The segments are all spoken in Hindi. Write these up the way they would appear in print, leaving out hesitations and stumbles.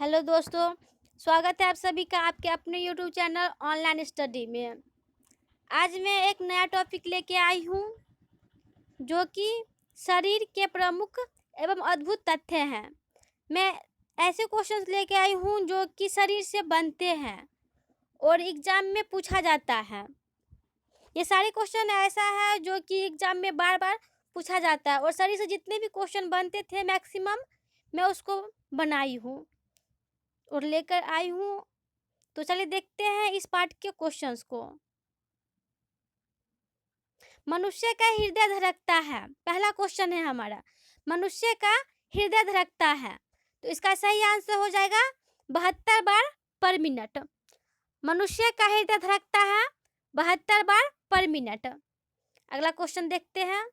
हेलो दोस्तों, स्वागत है आप सभी का आपके अपने यूट्यूब चैनल ऑनलाइन स्टडी में। आज मैं एक नया टॉपिक लेके आई हूँ जो कि शरीर के प्रमुख एवं अद्भुत तथ्य हैं। मैं ऐसे क्वेश्चंस लेके आई हूँ जो कि शरीर से बनते हैं और एग्ज़ाम में पूछा जाता है। ये सारे क्वेश्चन ऐसा है जो कि एग्ज़ाम में बार बार पूछा जाता है और शरीर से जितने भी क्वेश्चन बनते थे मैक्सिमम मैं उसको बनाई हूँ और लेकर आई हूँ। तो चलिए देखते हैं इस पार्ट के क्वेश्चंस को। मनुष्य का हृदय धड़कता है, पहला क्वेश्चन है हमारा, मनुष्य का हृदय धड़कता है। तो इसका सही आंसर हो जाएगा 72 बार पर मिनट। मनुष्य का हृदय धड़कता है 72 बार पर मिनट। अगला क्वेश्चन देखते हैं।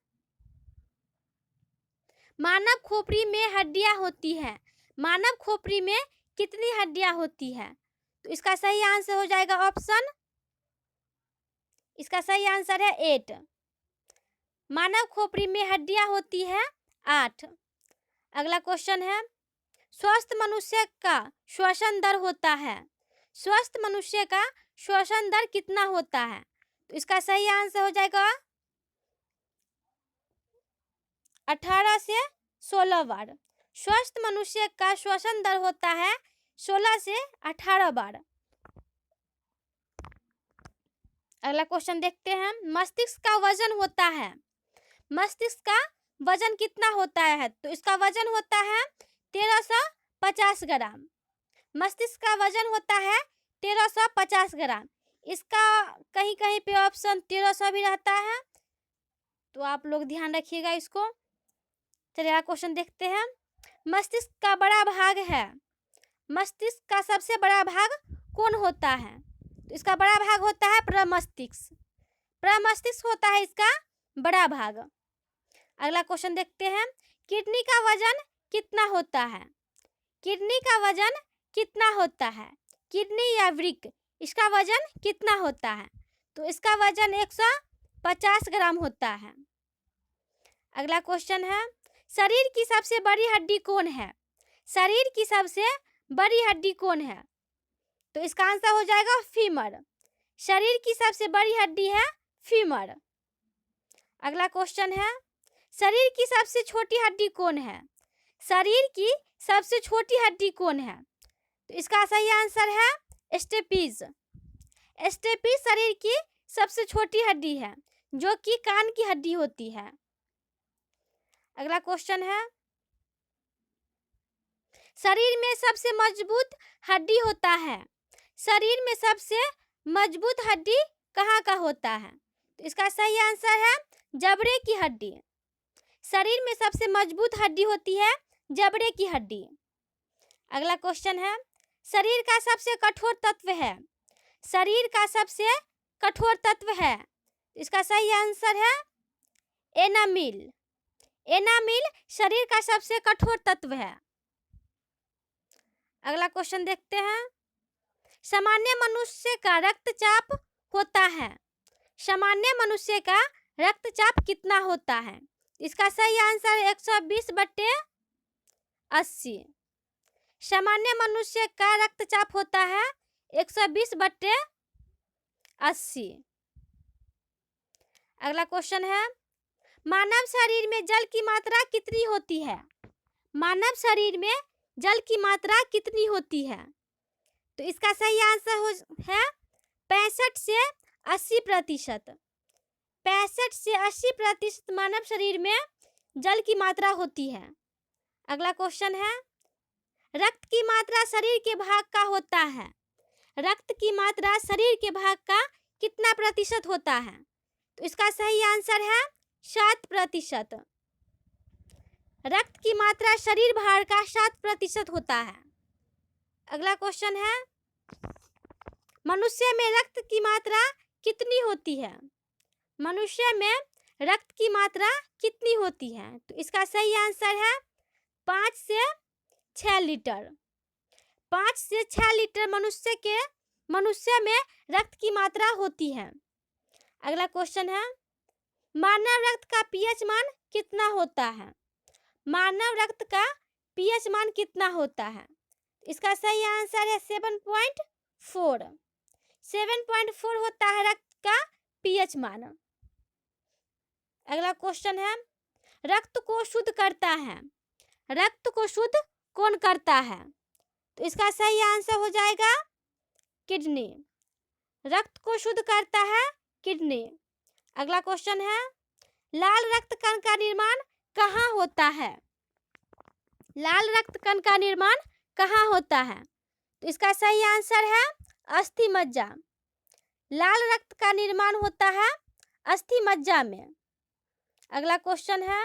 मानव खोपड़ी में हड्डियां होती हैं, मानव खोपड़ी में कितनी हड्डियां होती है? तो इसका सही आंसर हो जाएगा ऑप्शन, इसका सही आंसर है 8। मानव खोपड़ी में हड्डियां होती है 8। अगला क्वेश्चन है, स्वस्थ मनुष्य का श्वसन दर होता है, स्वस्थ मनुष्य का श्वसन दर कितना होता है? तो इसका सही आंसर हो जाएगा 18 से 16 बार। स्वस्थ मनुष्य का श्वसन दर होता है 16 से 18 बार। अगला क्वेश्चन देखते हैं। मस्तिष्क का वजन होता है, मस्तिष्क का वजन कितना होता है? तो इसका वजन होता है 1350 ग्राम। मस्तिष्क का वजन होता है 1350 ग्राम। इसका कहीं कहीं पे ऑप्शन 1300 भी रहता है, तो आप लोग ध्यान रखिएगा इसको। चलिए अगला क्वेश्चन देखते हैं। मस्तिष्क का बड़ा भाग है, मस्तिष्क का सबसे बड़ा भाग कौन होता है? तो इसका बड़ा भाग होता है प्रमस्तिष्क, प्रमस्तिष्क होता है इसका बड़ा भाग। अगला क्वेश्चन देखते हैं। किडनी का वजन कितना होता है? किडनी का वजन कितना होता है? किडनी या वृक्क, इसका वजन कितना होता है? तो इसका वजन 150 ग्राम होता है। अगला क्वेश्चन है, शरीर की सबसे बड़ी हड्डी कौन है? शरीर की सबसे बड़ी हड्डी कौन है? तो इसका आंसर हो जाएगा फीमर। शरीर की सबसे बड़ी हड्डी है फीमर। अगला क्वेश्चन है, शरीर की सबसे छोटी हड्डी कौन है? शरीर की सबसे छोटी हड्डी कौन है? तो इसका सही आंसर है स्टेपीज। स्टेपीज शरीर की सबसे छोटी हड्डी है जो कि कान की हड्डी होती है। अगला क्वेश्चन है, शरीर में सबसे मजबूत हड्डी होता है, शरीर में सबसे मजबूत हड्डी कहाँ का होता है? तो इसका सही आंसर है जबड़े की हड्डी। शरीर में सबसे मजबूत हड्डी होती है जबड़े की हड्डी। अगला क्वेश्चन है, शरीर का सबसे कठोर तत्व है, शरीर का सबसे कठोर तत्व है। इसका सही आंसर है एनामिल। एनामिल शरीर का सबसे कठोर तत्व है। अगला क्वेश्चन देखते हैं। सामान्य मनुष्य का रक्तचाप होता है, सामान्य मनुष्य का रक्तचाप कितना होता है? इसका सही आंसर 120/80। सामान्य मनुष्य का रक्तचाप होता है 120/80। अगला क्वेश्चन है, मानव शरीर में जल की मात्रा कितनी होती है? मानव शरीर में जल की मात्रा कितनी होती है? तो इसका सही आंसर है 65 से 80%। 65 से 80% मानव शरीर में जल की मात्रा होती है। अगला क्वेश्चन है, रक्त की मात्रा शरीर के भाग का होता है, रक्त की मात्रा शरीर के भाग का कितना प्रतिशत होता है? तो इसका सही आंसर है 7%। रक्त की मात्रा शरीर भार का 7% होता है। अगला क्वेश्चन है, मनुष्य में रक्त की मात्रा कितनी होती है? मनुष्य में रक्त की मात्रा कितनी होती है? तो इसका सही आंसर है 5 से 6 लीटर। 5 से 6 लीटर मनुष्य में रक्त की मात्रा होती है। अगला क्वेश्चन है, मानव रक्त का पीएच मान कितना होता है? मानव रक्त का पीएच मान कितना होता है? इसका सही आंसर है 7.4। 7.4 होता है रक्त का पीएच मान। अगला क्वेश्चन है, रक्त को शुद्ध करता है, रक्त को शुद्ध कौन करता है? तो इसका सही आंसर हो जाएगा किडनी। रक्त को शुद्ध करता है किडनी। अगला क्वेश्चन है, लाल रक्त कण का निर्माण कहाँ होता है? लाल रक्त कण का निर्माण कहाँ होता है? तो इसका सही आंसर है अस्थि मज्जा। लाल रक्त का निर्माण होता है अस्थि मज्जा में। अगला क्वेश्चन है,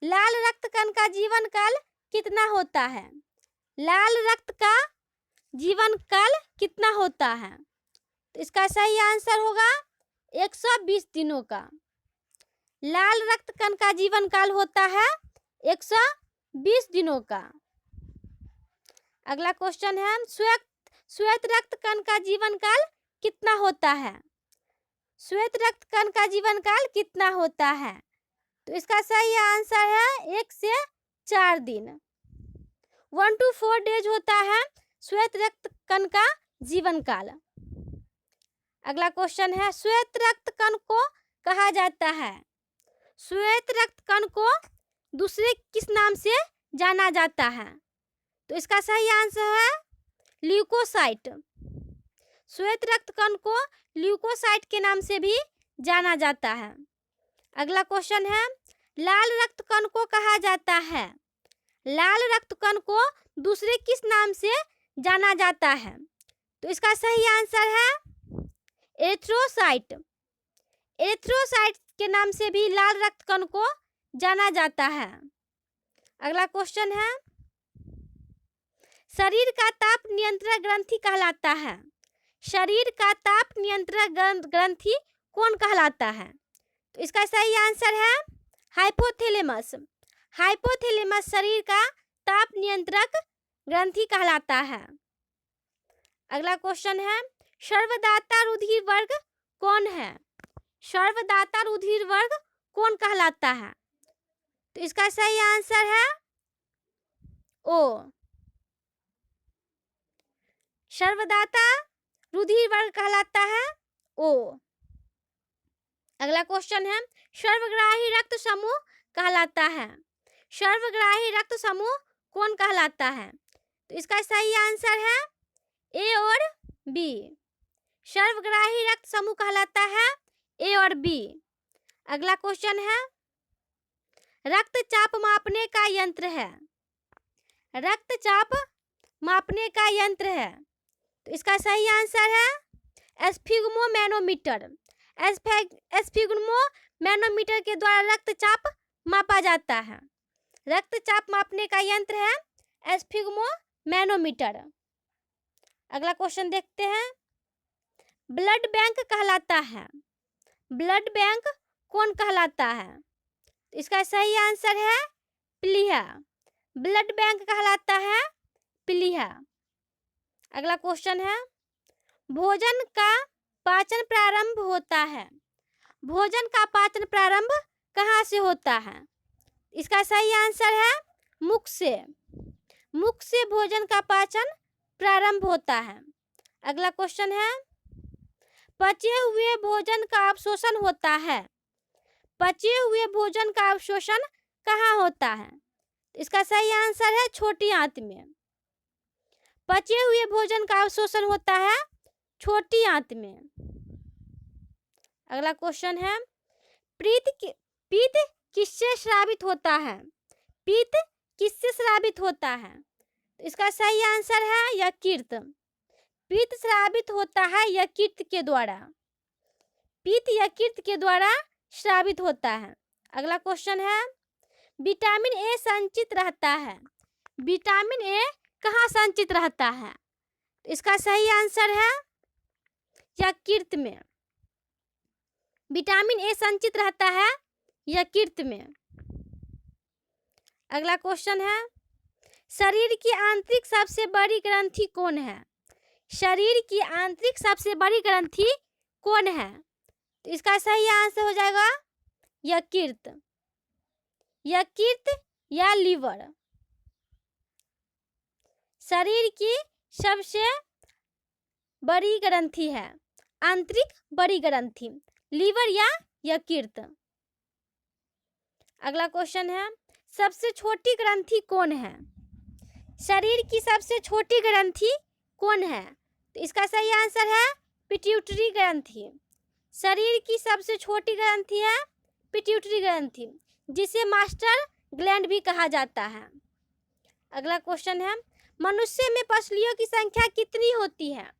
लाल रक्त कण का जीवन काल कितना होता है? लाल रक्त का जीवन काल कितना होता है? तो इसका सही आंसर होगा 120 दिनों का। लाल रक्त कण का जीवन काल होता है 120 दिनों का। अगला क्वेश्चन है, श्वेत रक्त कण का जीवन काल कितना होता है? श्वेत रक्त कण का जीवन काल कितना होता है? तो इसका सही आंसर है 1 से 4 दिन। 1 to 4 डेज होता है श्वेत रक्त कण का जीवन काल। अगला क्वेश्चन है, श्वेत रक्त कण को कहा जाता है? श्वेत रक्त कण को दूसरे किस नाम से जाना जाता है? तो इसका सही आंसर है ल्यूकोसाइट। श्वेत रक्त कण को ल्यूकोसाइट के नाम से भी जाना जाता है। अगला क्वेश्चन है, लाल रक्त कण को कहा जाता है? लाल रक्त कण को दूसरे किस नाम से जाना जाता है? तो इसका सही आंसर है एरिथ्रोसाइट। एरिथ्रोसाइट के नाम से भी लाल रक्त कण को जाना जाता है। अगला क्वेश्चन है, शरीर का ताप नियंत्रण ग्रंथि कहलाता है? शरीर का ताप नियंत्रण ग्रंथि कौन कहलाता है? तो इसका सही आंसर है हाइपोथैलेमस। हाइपोथैलेमस शरीर का ताप नियंत्रक ग्रंथि कहलाता है। अगला क्वेश्चन है, सर्वदाता रुधिर वर्ग कौन है? सर्वदाता रुधिर वर्ग कौन कहलाता है? तो इसका सही आंसर है ओ। सर्वदाता रुधिर वर्ग कहलाता है ओ। अगला क्वेश्चन है, सर्वग्राही रक्त समूह कहलाता है? सर्वग्राही रक्त समूह कौन कहलाता है? तो इसका सही आंसर है ए और बी। सर्वग्राही रक्त समूह कहलाता है ए और बी। अगला क्वेश्चन है, रक्तचाप मापने का यंत्र है? रक्तचाप मापने का यंत्र है। तो इसका सही आंसर है एस्फिग्मोमैनोमीटर। एस्फिग्मोमैनोमीटर के द्वारा रक्तचाप मापा जाता है। रक्तचाप मापने का यंत्र है एस्फिग्मोमैनोमीटर। अगला क्वेश्चन देखते हैं, ब्लड बैंक कहलाता है? ब्लड बैंक कौन कहलाता है? इसका सही आंसर है प्लीहा। ब्लड बैंक कहलाता है प्लीहा। अगला क्वेश्चन है, भोजन का पाचन प्रारंभ होता है? भोजन का पाचन प्रारंभ कहाँ से होता है? इसका सही आंसर है मुख से। मुख से भोजन का पाचन प्रारंभ होता है। अगला क्वेश्चन है, पचे हुए भोजन का अवशोषण होता है? पचे हुए भोजन का अवशोषण कहाँ होता है? इसका सही आंसर है छोटी आंत में। पचे हुए भोजन का अवशोषण होता है छोटी आंत में। अगला क्वेश्चन है, पीत किससे स्रावित होता है? पीत किससे स्रावित होता है? तो इसका सही आंसर है यकृत। पीत स्रावित होता है यकृत के द्वारा। पीत यकृत के द्वारा स्रावित होता है। अगला क्वेश्चन है, विटामिन ए संचित रहता है? विटामिन ए कहाँ संचित रहता है? इसका सही आंसर है यकृत में। विटामिन ए संचित रहता है यकृत में। अगला क्वेश्चन है, शरीर की आंतरिक सबसे बड़ी ग्रंथि कौन है? शरीर की आंतरिक सबसे बड़ी ग्रंथि कौन है? तो इसका सही आंसर हो जाएगा यकृत। यकृत या लीवर। शरीर की सबसे बड़ी ग्रंथि है? आंतरिक बड़ी ग्रंथि, लीवर या यकृत? अगला क्वेश्चन है, सबसे छोटी ग्रंथि कौन है? शरीर की सबसे छोटी ग्रंथि कौन है? तो इसका सही आंसर है पिट्यूटरी ग्रंथि। शरीर की सबसे छोटी ग्रंथि है पिट्यूटरी ग्रंथि, जिसे मास्टर ग्लैंड भी कहा जाता है। अगला क्वेश्चन है, मनुष्य में पसलियों की संख्या कितनी होती है?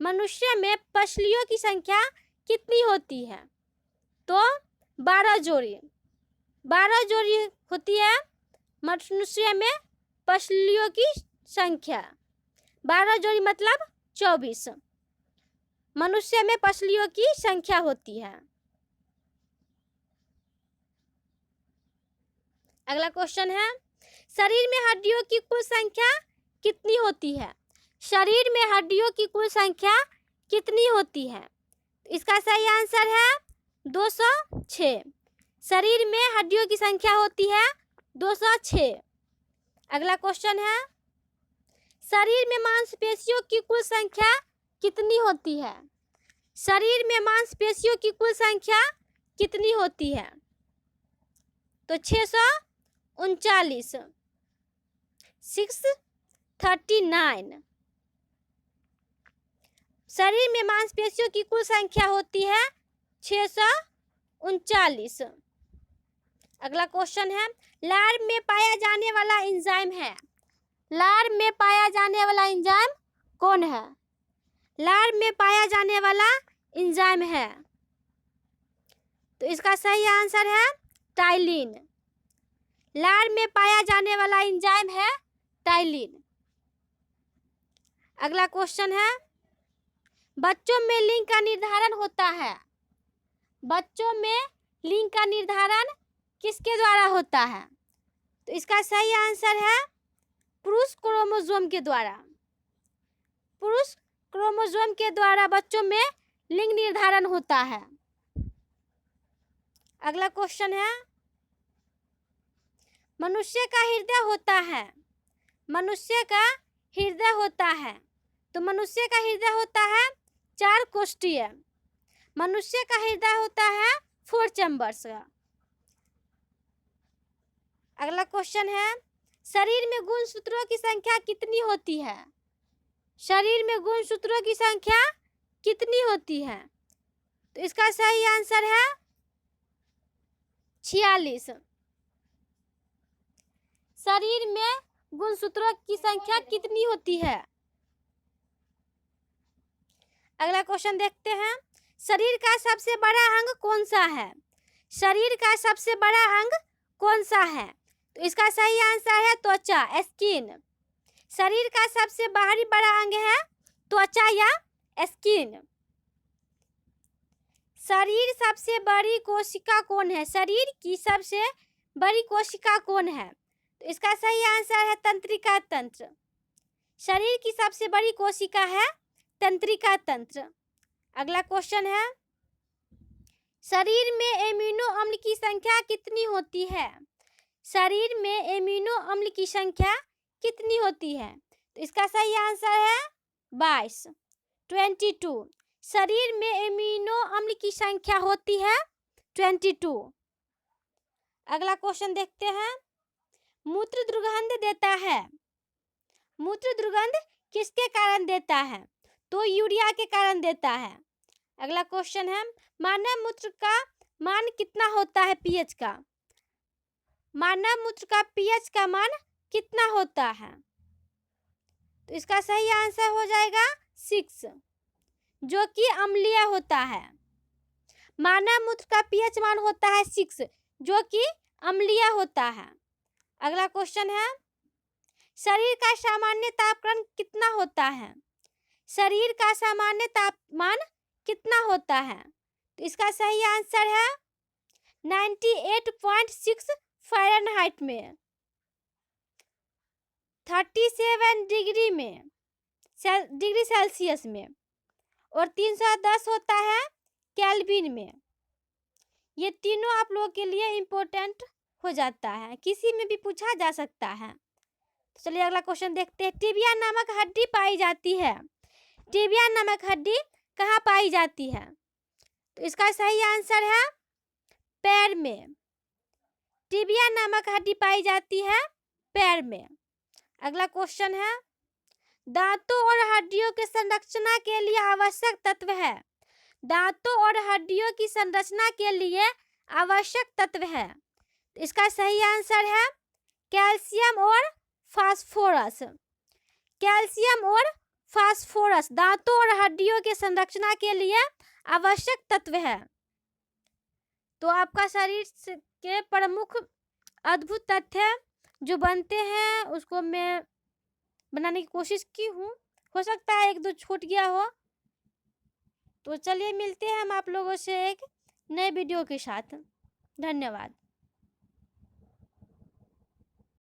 मनुष्य में पसलियों की संख्या कितनी होती है? तो 12 जोड़ी। 12 जोड़ी होती है मनुष्य में पसलियों की संख्या। 12 जोड़ी मतलब 24 मनुष्य में पसलियों की संख्या होती है। अगला क्वेश्चन है, शरीर में हड्डियों की कुल संख्या कितनी होती है? शरीर में हड्डियों की कुल संख्या कितनी होती है? इसका सही आंसर है 206। शरीर में हड्डियों की संख्या होती है 206। अगला क्वेश्चन है, शरीर में मांसपेशियों की कुल संख्या कितनी होती है? शरीर में मांसपेशियों की कुल संख्या कितनी होती है? तो 639, 639। शरीर में मांसपेशियों की कुल संख्या होती है 639। अगला क्वेश्चन है, लार में पाया जाने वाला एंजाइम है? लार में पाया जाने वाला एंजाइम कौन है? लार में पाया जाने वाला एंजाइम है, तो इसका सही आंसर है टाइलिन। लार में पाया जाने वाला एंजाइम है टाइलिन। अगला क्वेश्चन है, बच्चों में लिंग का निर्धारण होता है? बच्चों में लिंग का निर्धारण किसके द्वारा होता है? तो इसका सही आंसर है पुरुष क्रोमोसोम के द्वारा। पुरुष क्रोमोसोम के द्वारा बच्चों में लिंग निर्धारण होता है। अगला क्वेश्चन है, मनुष्य का हृदय होता है? मनुष्य का हृदय होता है, तो मनुष्य का हृदय होता है 4 कोष्ठीय। मनुष्य का हृदय होता है 4 चैम्बर्स का। अगला क्वेश्चन है, शरीर में गुणसूत्रों की संख्या कितनी होती है? शरीर में गुणसूत्रों की संख्या कितनी होती है? तो इसका सही आंसर है 46। शरीर में गुणसूत्रों की संख्या कितनी होती है? अगला क्वेश्चन देखते हैं, शरीर का सबसे बड़ा अंग कौन सा है? शरीर का सबसे बड़ा अंग कौन सा है? तो इसका सही आंसर है त्वचा, स्किन। शरीर का सबसे बाहरी बड़ा अंग है त्वचा या स्किन। शरीर सबसे बड़ी कोशिका कौन है? शरीर की सबसे बड़ी कोशिका कौन है? तो इसका सही आंसर है तंत्रिका तंत्र। शरीर की सबसे बड़ी कोशिका है तंत्रिका तंत्र। अगला क्वेश्चन है, शरीर में एमिनो अम्ल की संख्या कितनी होती है? शरीर में एमिनो अम्ल की संख्या कितनी होती है? तो इसका सही आंसर है 22। शरीर में एमिनो अम्ल की संख्या होती है 22। अगला क्वेश्चन देखते हैं, मूत्र दुर्गंध देता है? मूत्र दुर्गंध किसके कारण देता है? तो यूरिया के कारण देता है। अगला क्वेश्चन है, मानव मूत्र का मान कितना होता है पीएच का? मानव मूत्र का पीएच का मान कितना होता है? तो इसका सही आंसर हो जाएगा 6, जो कि अम्लीय होता है। मानव मूत्र का पीएच मान होता है 6, जो कि अम्लीय होता है। अगला क्वेश्चन है, शरीर का सामान्य तापमान कितना होता है? शरीर का सामान्य तापमान कितना होता है? तो इसका सही आंसर है 98.6 फ़ारेनहाइट में, 37 डिग्री सेल्सियस में, और 310 होता है केल्विन में। ये तीनों आप लोगों के लिए इम्पोर्टेंट हो जाता है, किसी में भी पूछा जा सकता है। चलिए अगला क्वेश्चन देखते हैं। टिबिया नामक हड्डी पाई जाती है। टिबिया नामक हड्डी कहाँ पाई जाती है? तो इसका सही आंसर है पैर में। टिबिया नामक हड्डी पाई जाती है पैर में। अगला क्वेश्चन है, दांतों और हड्डियों के संरचना के लिए आवश्यक तत्व है। दांतों और हड्डियों की संरचना के लिए आवश्यक तत्व है। इसका सही आंसर है कैल्शियम और फास्फोरस। कैल्शियम और फास्फोरस दांतों और हड्डियों के संरचना के लिए आवश्यक तत्व है। तो आपका शरीर के प्रमुख अद्भुत तथ्य जो बनते हैं उसको मैं बनाने की कोशिश की हूँ, हो सकता है एक दो छूट गया हो। तो चलिए मिलते हैं हम आप लोगों से एक नए वीडियो के साथ। धन्यवाद।